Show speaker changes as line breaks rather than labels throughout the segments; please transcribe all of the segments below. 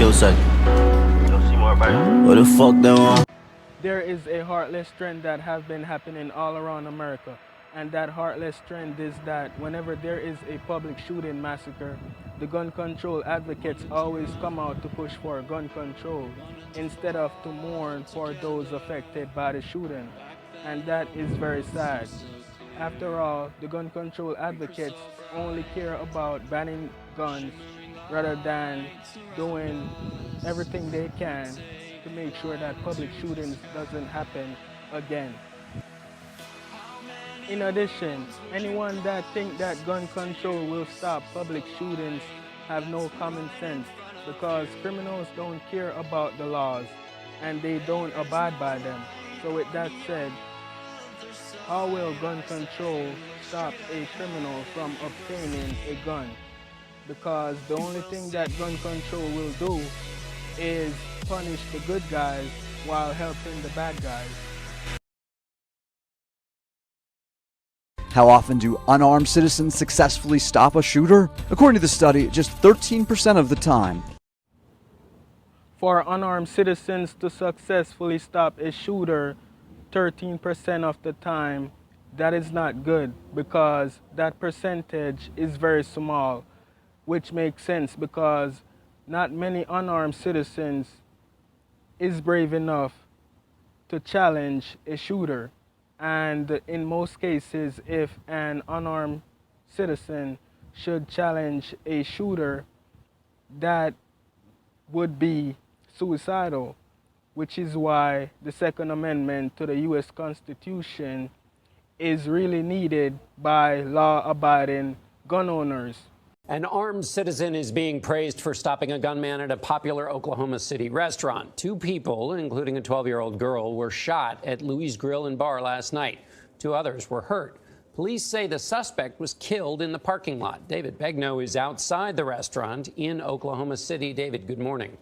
kill site. What the fuck they want?
There is a heartless trend that have been happening all around America. And that heartless trend is that whenever there is a public shooting massacre, the gun control advocates always come out to push for gun control instead of to mourn for those affected by the shooting. And that is very sad. After all, the gun control advocates only care about banning guns rather than doing everything they can to make sure that public shootings doesn't happen again. In addition, anyone that think that gun control will stop public shootings have no common sense, because criminals don't care about the laws and they don't abide by them. So with that said, how will gun control stop a criminal from obtaining a gun? Because the only thing that gun control will do is punish the good guys while helping the bad guys.
How often do unarmed citizens successfully stop a shooter? According to the study, just 13% of the time.
For unarmed citizens to successfully stop a shooter 13% of the time, that is not good, because that percentage is very small, which makes sense because not many unarmed citizens is brave enough to challenge a shooter. And in most cases, if an unarmed citizen should challenge a shooter, that would be suicidal, which is why the Second Amendment to the U.S. Constitution is really needed by law-abiding gun owners.
An armed citizen is being praised for stopping a gunman at a popular Oklahoma City restaurant. 2 people, including a 12-year-old girl, were shot at Louis Grill and Bar last night. 2 others were hurt. Police say the suspect was killed in the parking lot. David Begnaud is outside the restaurant in Oklahoma City. David, good morning.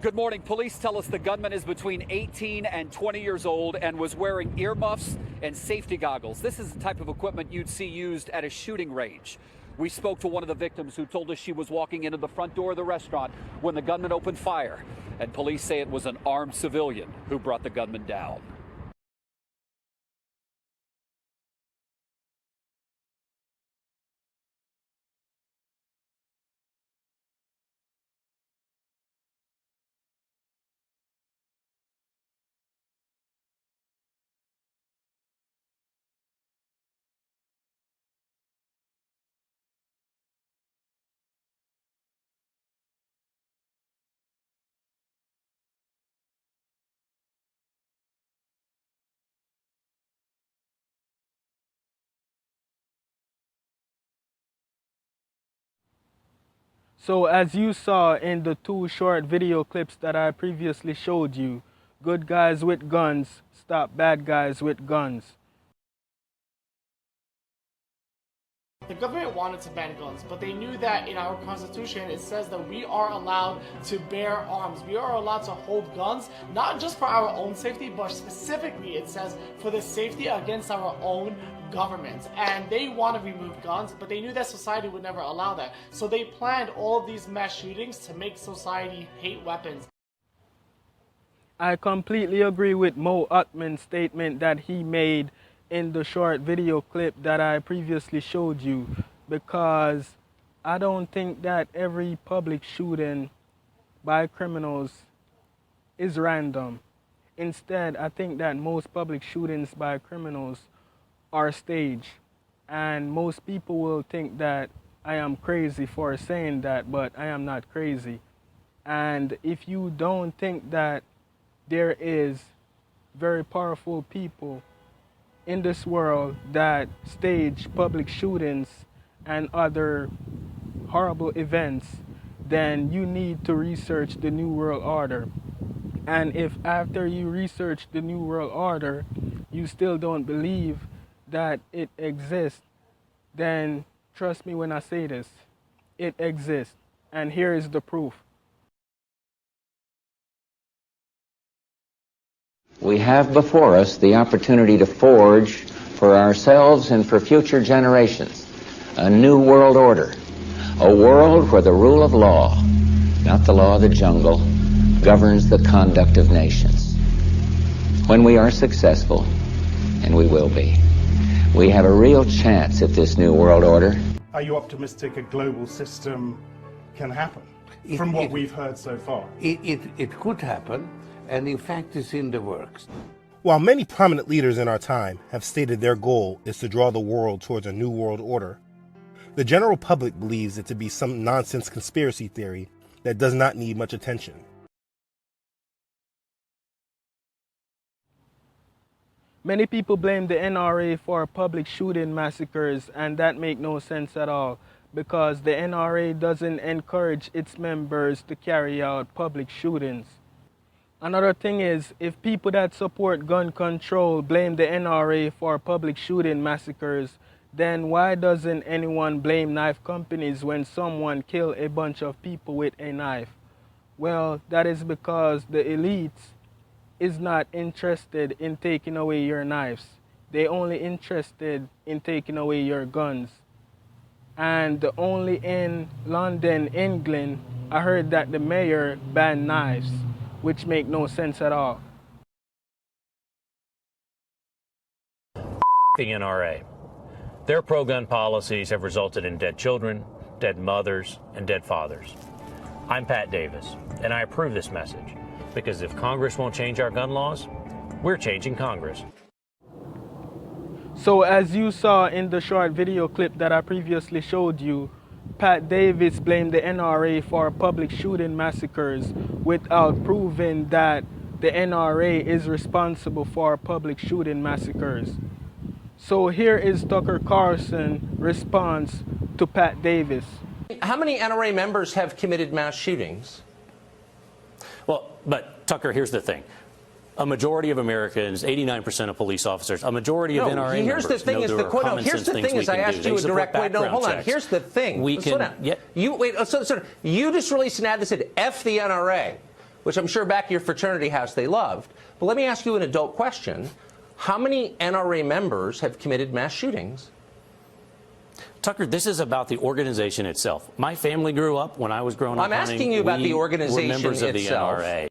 Good morning. Police tell us the gunman is between 18 and 20 years old and was wearing earmuffs and safety goggles. This is the type of equipment you'd see used at a shooting range. We spoke to one of the victims who told us she was walking into the front door of the restaurant when the gunman opened fire. And police say it was an armed civilian who brought the gunman down.
So as you saw in the 2 short video clips that I previously showed you, good guys with guns stop bad guys with guns.
The government wanted to ban guns, but they knew that in our Constitution it says that we are allowed to bear arms. We are allowed to hold guns, not just for our own safety, but specifically it says for the safety against our own government. And they want to remove guns, but they knew that society would never allow that. So they planned all of these mass shootings to make society hate weapons.
I completely agree with Mo Uthman's statement that he made in the short video clip that I previously showed you, because I don't think that every public shooting by criminals is random. Instead, I think that most public shootings by criminals are staged, and most people will think that I am crazy for saying that, but I am not crazy. And if you don't think that there is very powerful people in this world that stage public shootings and other horrible events, then you need to research the New World Order. And if after you research the New World Order, you still don't believe that it exists, then trust me when I say this, it exists. And here is the proof.
We have before us the opportunity to forge for ourselves and for future generations a new world order, a world where the rule of law not the law of the jungle, governs the conduct of nations. When we are successful, and we will be, we have a real chance at this new world order.
Are you optimistic a global system can happen from what we've heard so far?
It could happen, and in fact it's in the works.
While many prominent leaders in our time have stated their goal is to draw the world towards a new world order, the general public believes it to be some nonsense conspiracy theory that does not need much attention.
Many people blame the NRA for public shooting massacres, and that makes no sense at all, because the NRA doesn't encourage its members to carry out public shootings. Another thing is, if people that support gun control blame the NRA for public shooting massacres, then why doesn't anyone blame knife companies when someone kills a bunch of people with a knife? Well, that is because the elites is not interested in taking away your knives. They're only interested in taking away your guns. And only in London, England, I heard that the mayor banned knives, which make no sense at all.
The NRA. Their pro-gun policies have resulted in dead children, dead mothers, and dead fathers. I'm Pat Davis, and I approve this message. Because if Congress won't change our gun laws, we're changing Congress.
So as you saw in the short video clip that I previously showed you, Pat Davis blamed the NRA for public shooting massacres without proving that the NRA is responsible for public shooting massacres. So here is Tucker Carlson's response to Pat Davis.
How many NRA members have committed mass shootings?
Well, but Tucker, here's the thing. A majority of Americans, 89% of police officers, a majority of NRA
here's
members
the thing
know
is
there
the
are
quote.
common
Here's
sense
the
things
thing
we
is I
can
asked
do.
you
They
a direct
support
way. No, hold on.
checks.
Here's the thing.
We
Slow
can.
down.
Yeah.
You wait. So you just released an ad that said "F the NRA," which I'm sure back at your fraternity house they loved. But let me ask you an adult question: how many NRA members have committed mass shootings?
Tucker, this is about the organization itself. My family grew up when I was growing up.
I'm asking you about the organization
we're members of
itself.
The NRA.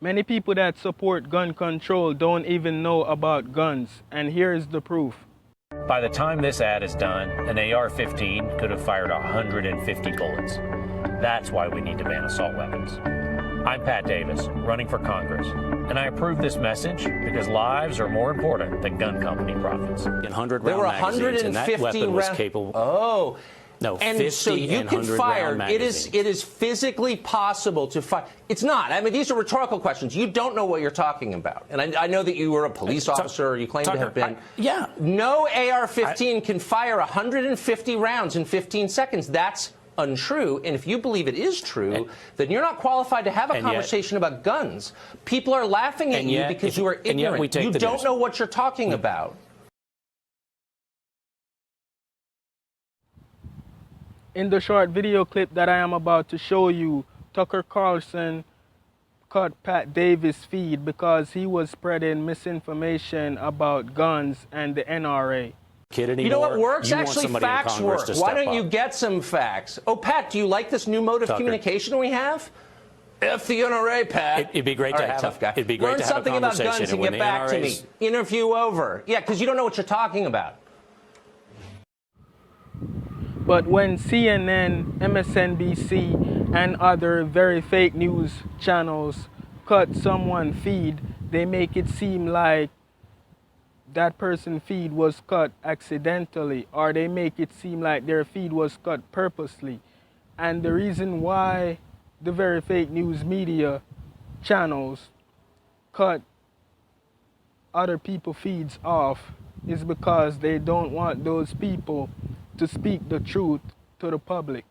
Many people that support gun control don't even know about guns, and here is the proof.
By the time this ad is done, an AR-15 could have fired 150 bullets. That's why we need to ban assault weapons. I'm Pat Davis, running for Congress, and I approve this message because lives are more important than gun company profits. In 100
There
round
were
magazines, and that
150
weapon was
rounds.
capable.
Oh.
No,
and
50
so you
and
can
100
fire.
round magazines.
It is physically possible to fire. It's not. I mean, these are rhetorical questions. You don't know what you're talking about. And I know that you were a police officer, or you claim to have been.
Yeah.
No AR-15 can fire 150 rounds in 15 seconds. That's untrue. And if you believe it is true, then you're not qualified to have a conversation about guns. People are laughing at you because you are ignorant. You don't know what you're talking about.
In the short video clip that I am about to show you, Tucker Carlson cut Pat Davis' feed because he was spreading misinformation about guns and the NRA.
You know what works? Actually, facts work. Why don't you get some facts? Oh, Pat, do you like this new mode of communication we have? F the NRA, Pat.
It'd be great to have
tough guy.
It'd be great
Learn
to have
something
a
about
conversation
guns and get back to me. Interview over. Yeah, because you don't know what you're talking about.
But when CNN, MSNBC, and other very fake news channels cut someone's feed, they make it seem like that person's feed was cut accidentally, or they make it seem like their feed was cut purposely. And the reason why the very fake news media channels cut other people's feeds off is because they don't want those people to speak the truth to the public.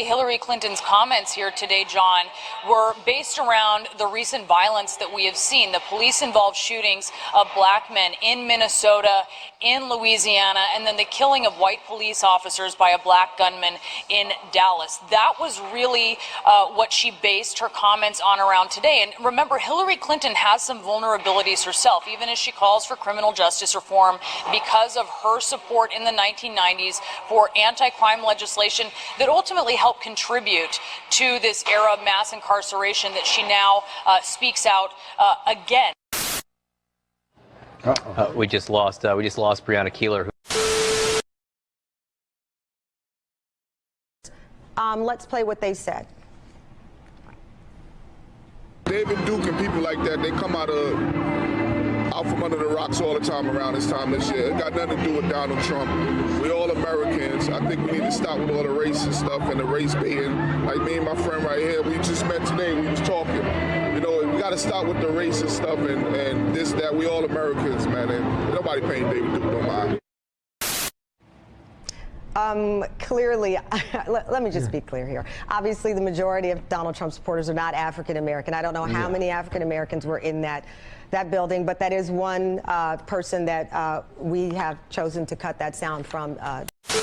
Hillary Clinton's comments here today, John, were based around the recent violence that we have seen, the police-involved shootings of black men in Minnesota, in Louisiana, and then the killing of white police officers by a black gunman in Dallas. That was really what she based her comments on around today. And remember, Hillary Clinton has some vulnerabilities herself, even as she calls for criminal justice reform because of her support in the 1990s for anti-crime legislation that ultimately helped contribute to this era of mass incarceration that she now speaks out again.
We just lost Breonna Keeler.
Let's play what they said.
David Duke and people like that, they come out from under the rocks all the time around this time this year. It got nothing to do with Donald Trump. We're all Americans. I think we need to stop with all the racist stuff and the race baiting. Like me and my friend right here, we just met today, we was talking. You know, we got to stop with the racist stuff and this, that. We all Americans, man, and nobody paying David Duke no mind.
Clearly, let me just be clear here. Obviously, the majority of Donald Trump supporters are not African American. I don't know how many African Americans were in that building, but that is one person that we have chosen to cut that sound from.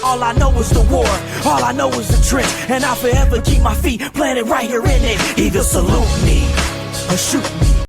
All I know is the war, all I know is the trench, and I'll forever keep my feet planted right here in it. Either salute me or shoot me.